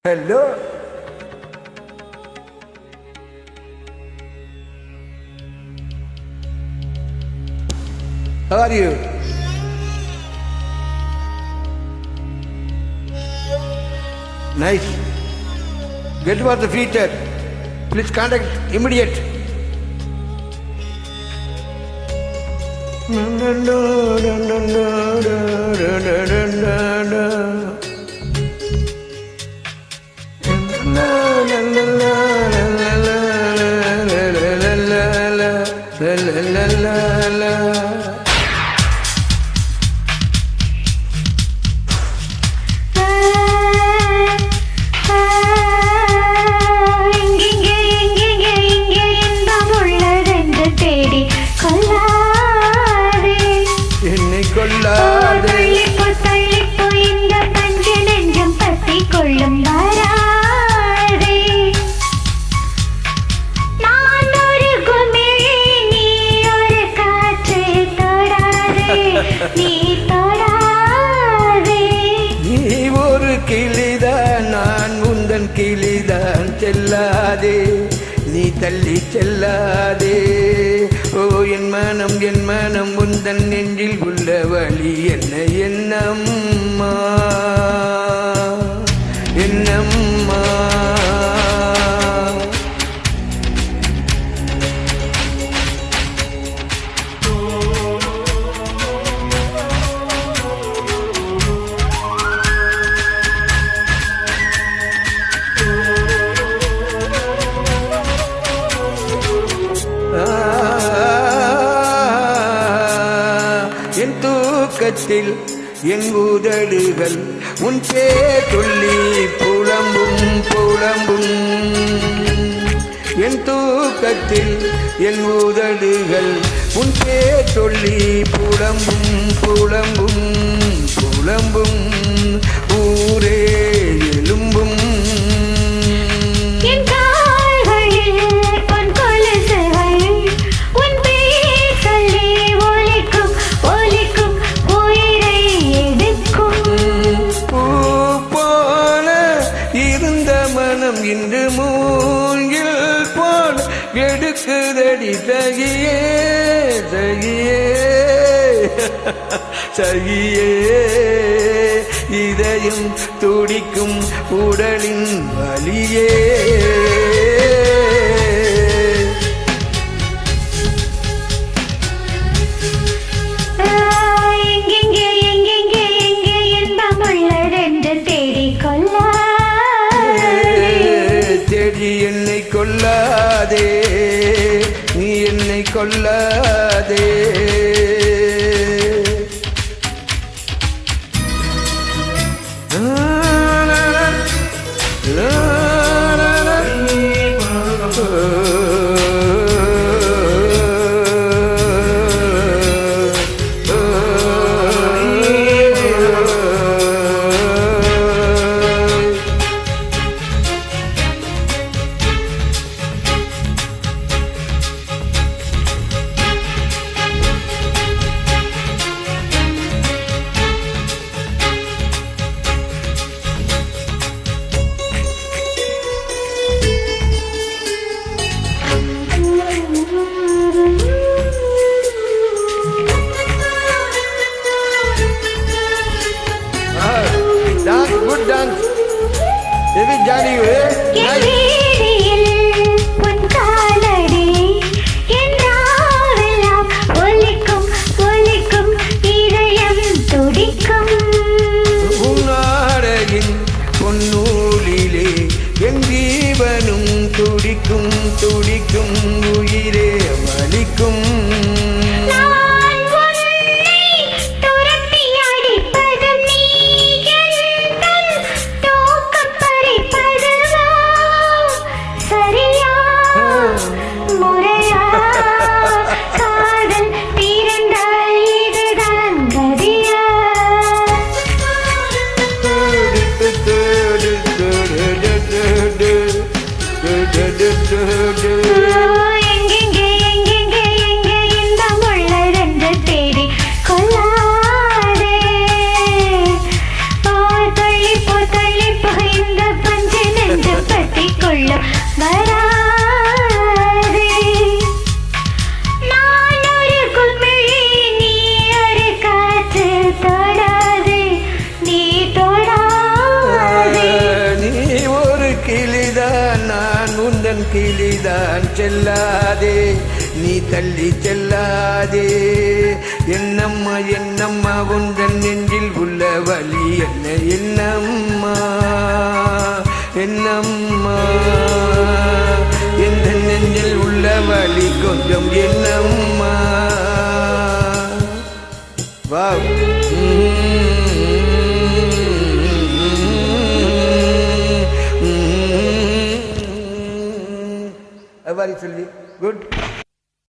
Hello. How are you? Nice. Get for the feature. Please contact immediate. No, no, no, no, no, no, no, no, no, no, no. La, la, la, la, la, la, la, la, la, la, la, la. என்னை கொள்ளாதே இந்த பஞ்ச நெஞ்சம் பத்தி கொள்ளும் வராதே நான் ஒரு குமிழி நீ ஒரு காற்று தொடாதே நீ தொடாதே நீ ஒரு கிளிதான் நான் உந்தன் கிளிதான் செல்லாதே நீ தள்ளி செல்லாதே ஓ என் மனம் உந்தன் நெஞ்சில் உள்ள வழி என்ன என்னம்மா என்னம்மா என் தூக்கத்தில் என் உதடுகள் உன் பேர் சொல்லி புலம்பும் புலம்பும் என் தூக்கத்தில் என் உதடுகள் உன் பேர் சொல்லி புலம்பும் புலம்பும் புலம்பும் ஊரே எலும்பும் இன்று மூங்கில் போல் எடுக்குதடி சகியே சகியே சகியே இதயம் துடிக்கும் உடலின் வலியே என்னை கொல்லாதே நீ என்னை கொல்லாதே Good dance. This is Johnny. பொன்னூலிலே என் ஜீவனும் துடிக்கும் துடிக்கும் உயிரே வலிக்கும் எங்கெங்கே கொள்ளும் வராதே. நான் ஒரு குமிழி நீ ஒரு காற்று தொடாதே நீ தொடாதே. நீ ஒரு கிளிதான் நான் உந்தன் கிளிதான் செல்லாதே நீ தள்ளி செல்லாதே. என்னம்மா என்னம்மா உந்தன் நெஞ்சில் உள்ள வலி என்ன என்னம்மா என்னம்மா எந்த நெஞ்சில் உள்ள வலி கொஞ்சம் என்னம்மா. வாவ் அவ்வாறு சொல்லி குட்.